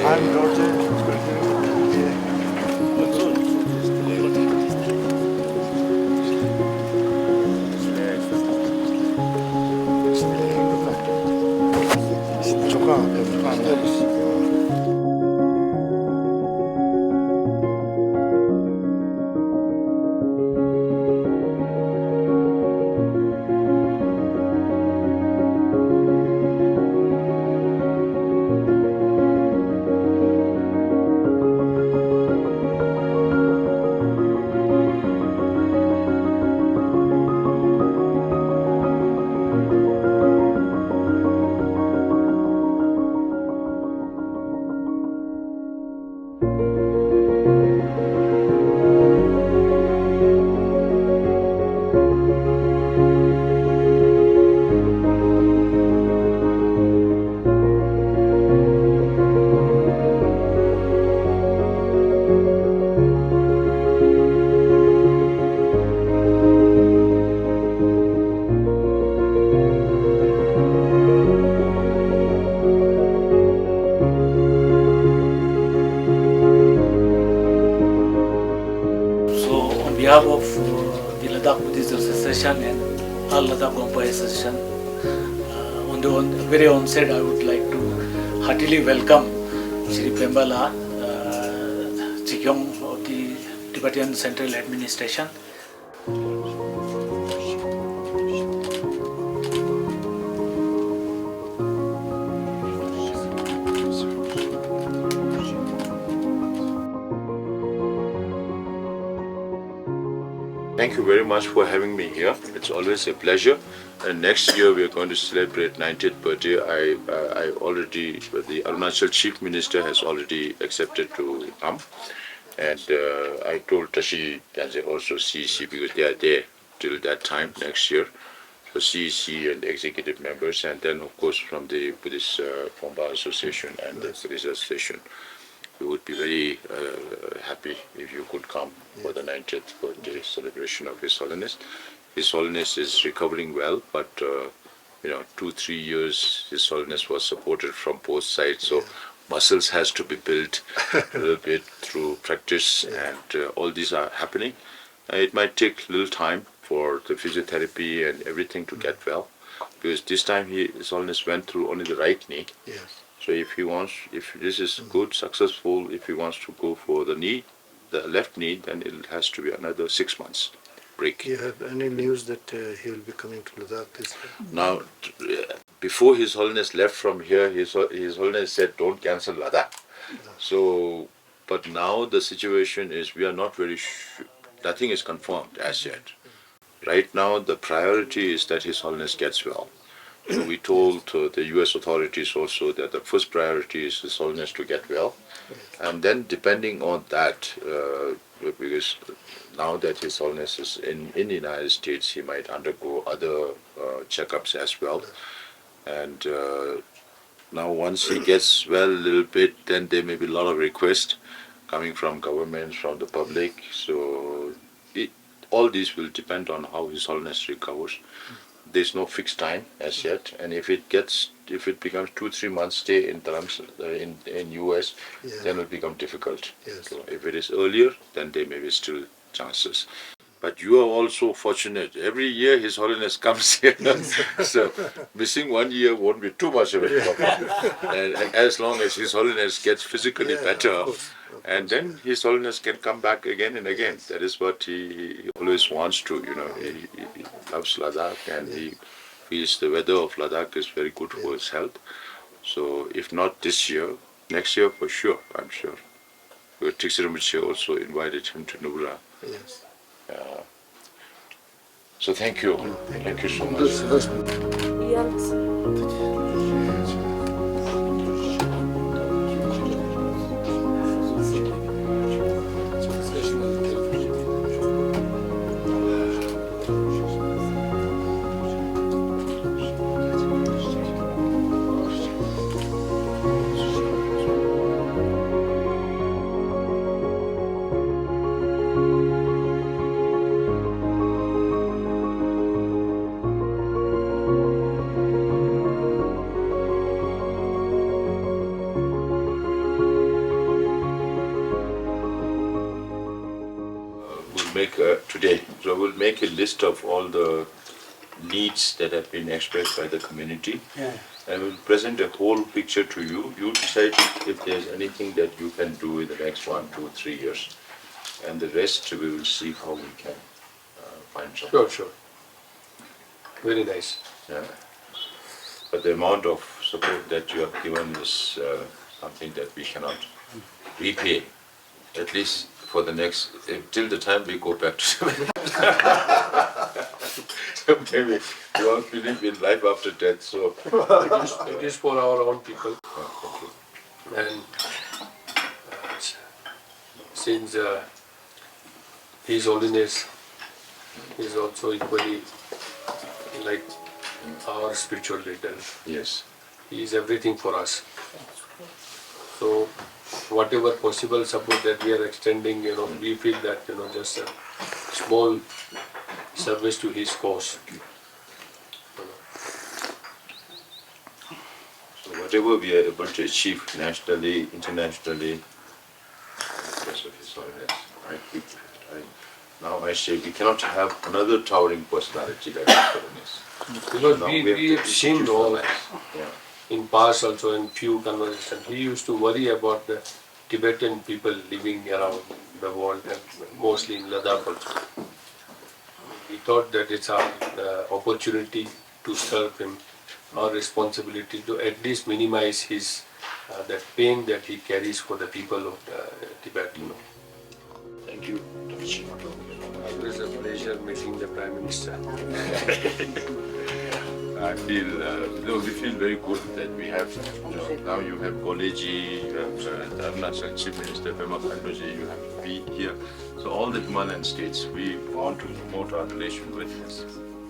I'm Roger. So, on behalf of the Ladakh Buddhist Association and all Ladakh Gompa Association, on the very onset, I would like to heartily welcome Shri Pembala, Chikyong of the Tibetan Central Administration. Thank you very much for having me here. It's always a pleasure. And next year we are going to celebrate 90th birthday. I already, the Arunachal Chief Minister has already accepted to come. And I told Tashi Ganze also CEC because they are there till that time next year. So CEC and executive members, and then of course from the Buddhist Gompa Association and the Buddhist Association. We would be very happy if you could come for the 90th birthday celebration of His Holiness. His Holiness is recovering well, but 2-3 years His Holiness was supported from both sides, so muscles has to be built a little bit through practice, and all these are happening. It might take a little time for the physiotherapy and everything to get well, because this time His Holiness went through only the right knee. Yes. So if this is good, successful, if he wants to go for the knee, the left knee, then it has to be another 6 months break. Do you have any news that he will be coming to Ladakh this year? Now, before His Holiness left from here, His Holiness said, don't cancel Ladakh. So, but now the situation is, we are not very sure, nothing is confirmed as yet. Right now, the priority is that His Holiness gets well. So we told the US authorities also that the first priority is His Holiness to get well. And then depending on that, because now that His Holiness is in the United States, he might undergo other checkups as well. And now once he gets well a little bit, then there may be a lot of requests coming from governments, from the public. So all these will depend on how His Holiness recovers. There's no fixed time as yet, and if it becomes 2-3 months stay in terms in US, then it will become difficult. Yes. So if it is earlier, then there may be still chances. But you are also fortunate. Every year His Holiness comes here, so missing 1 year won't be too much of a problem. And as long as His Holiness gets physically better, of course. and then His Holiness can come back again and again. That is what he always wants to, he loves Ladakh, and he feels the weather of Ladakh is very good for his health. So if not this year, next year for sure, I'm sure. Tixiramich also invited him to Nubra. Yes. So thank you. Thank you so much. make today. So we'll make a list of all the needs that have been expressed by the community. Yeah. I will present a whole picture to you. You decide if there's anything that you can do in the next 1, 2, 3 years. And the rest we will see how we can find something. Sure. Very nice. Yeah. But the amount of support that you have given is something that we cannot repay, at least for the next, till the time we go back to so maybe we won't believe in life after death. So It is for our own people. And since His Holiness is also equally like our spiritual leader, yes, he is everything for us. So whatever possible support that we are extending, we feel that, just a small service to his cause. so whatever we are able to achieve nationally, internationally, because of His Holiness, right? Now I say we cannot have another towering personality like His Holiness. Because Now we to have seen all yeah. in past also in few conversations, he used to worry about the Tibetan people living around the world and mostly in Ladakh also. We thought that it's our opportunity to serve him, our responsibility to at least minimize his that pain that he carries for the people of Tibet. Thank you. Always a pleasure meeting the Prime Minister. I feel, we feel very good that we have, now you have Goleji, you have the Arunachal Chief Minister, Pema Khandoji, you have me here. So all the Himalayan states, we want to promote our relation with this,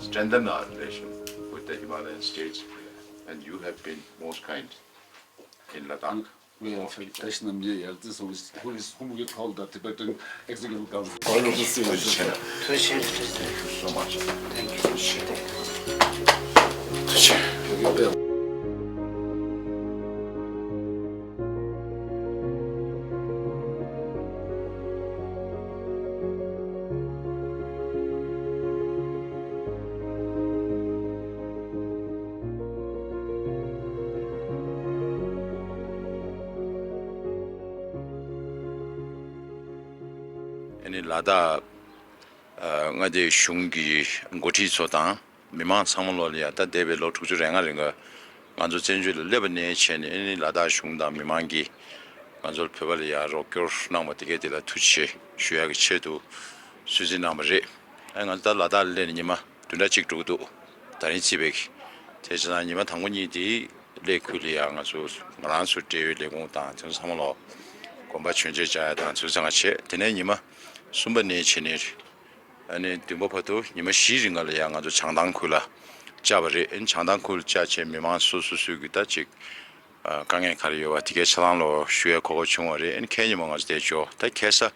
strengthen our relation with the Himalayan states. And you have been most kind in Ladakh. We have national media. This is whom we call the Tibetan Executive Council. Thank you so much. Any Lada ngade shungi ngoti sodan miman samololia ta debe lo tuju renga renga nganzo chenju lebne chen any Lada shungda mimangi nganzo pebaliya rokyor namo tige de la tuchi shuya ge chedu suji namre nganzo Lada le nima tunda chikdudu 다른 집에 대전아니면 당군이디 레쿨리아 가서 말한수 대회 레공다 정상으로 공부 전제자다 조상아치 되네니마 순번에 지내 아니 등보파도 니마 시링을 양아도 장당쿨라 자버리 인 장당쿨 자체 미만 수수수기다 즉 강에 가리요와 되게 차랑로 슈에 고고 중월에 인 캐니멍아서 되죠 다 캐서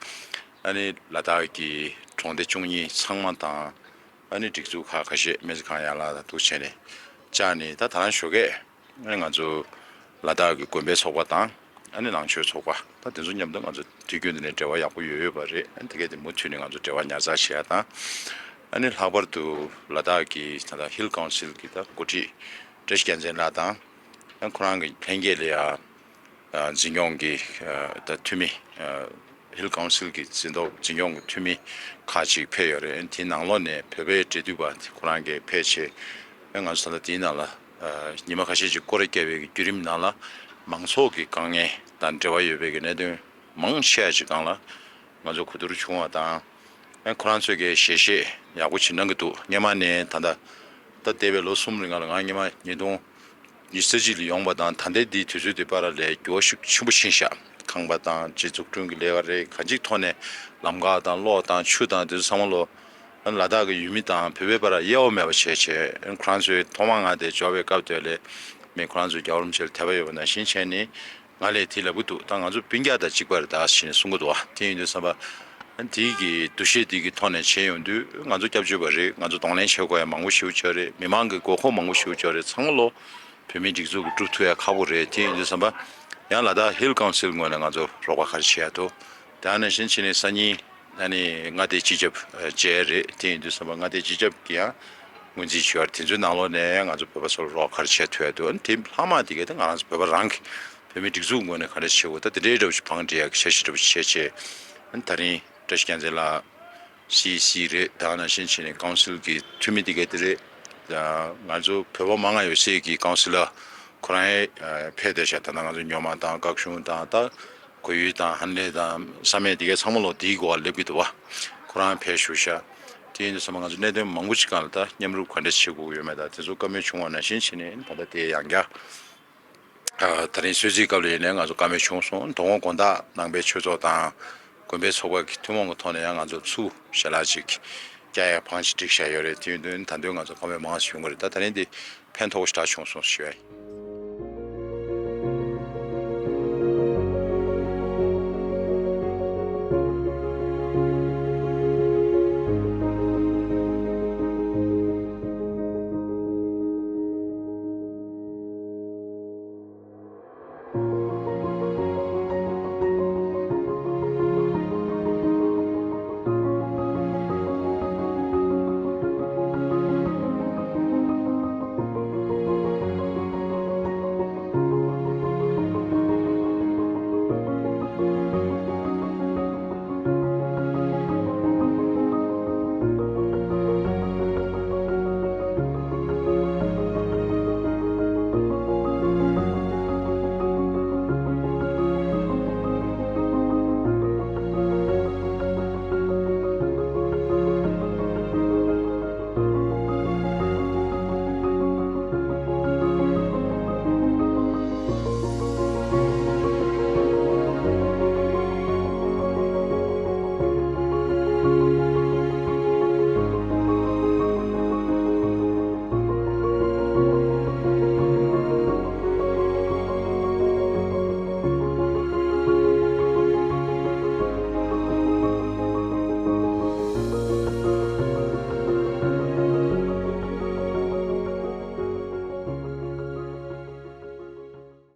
아니 라다기 총대 중이 상만다 아니 직주 가시 메스카야라 도체네 자니 다 다른 쇼게 아니가지고 라다기 공배 소과당 아니 랑쇼 소과 다 대주님도 가지고 뒤균에 대화 약고 요요바리 되게 못 추는 가지고 대화 냐자시야다 아니 하버도 라다기 스타다 힐 카운슬 기타 고지 드시겐젠 라다 한 코랑이 팽게리아 진용기 더 투미 힐 카운슬 기 진도 진용 투미 같이 페어에 엔티낭론에 페베 제두바 코랑게 페치 영안스다 디나라 니마 같이 고르게 드림나라 망소기 강에 단저와 유백에네도 망셔지 강라 맞아 그대로 중하다 코란 속에 시시 야구 치는 것도 녀만에 단다 더 데벨로 숨링하는 아니마 니도 이스지리 용바단 단대디 뒤주디 바라래 교식 추부신샤 강바단 지속 중기 레가레 가직 톤에 남가단 로단 추단 그 상물로 라다가 유미단 베베바라 예오메바 셰체 크란스에 도망하데 조베 갑되래 메크란스 겨울음실 태바요나 신체니 말레 딜라부도 당아주 빙가다 직과다 신의 순고도 티인도 사바 디기 두시디기 톤에 체온도 가주 잡주버리 가주 동네 최고의 망고 시우처리 미망그 고호 망고 시우처리 상물로 페미직주 투투야 카보레 티인도 사바 야라다 힐 카운슬 거는 가주 로가 가시야도 다는 신친의 산이 아니 나대 지접 제레 tindu sama ngade jijab kia munji chuar tinju nalo ne ngajo peba sol ro kharche thwedo tim lama dige da ngajo peba rank pemi digzu ngone khare chewo da de do chpang de yak sheshi do cheche antari tashkanzela CC re dana shinchine council ki tumi dige de da ngajo peba manga yose ki councilor 코라에 폐대샤다 나가서 녀마다 각ሹ다 고유다 한레다 삼에디게 성물로 디고 알레비도 와 코란 폐슈샤 뒤에서 뭔가 내대 망구치간다 냠루 관대치고 요매다 제조감의 중원의 신신이 바다대 양가 다른 수지가리네 가서 감의 총송 동원권다 낭배 초조다 권배 소가 기투몽 토네 양아주 수 샬라직 자야 방식적 샤열의 뒤는 단도가서 감의 망하시는 거다 다른데 펜토스타 총송 시에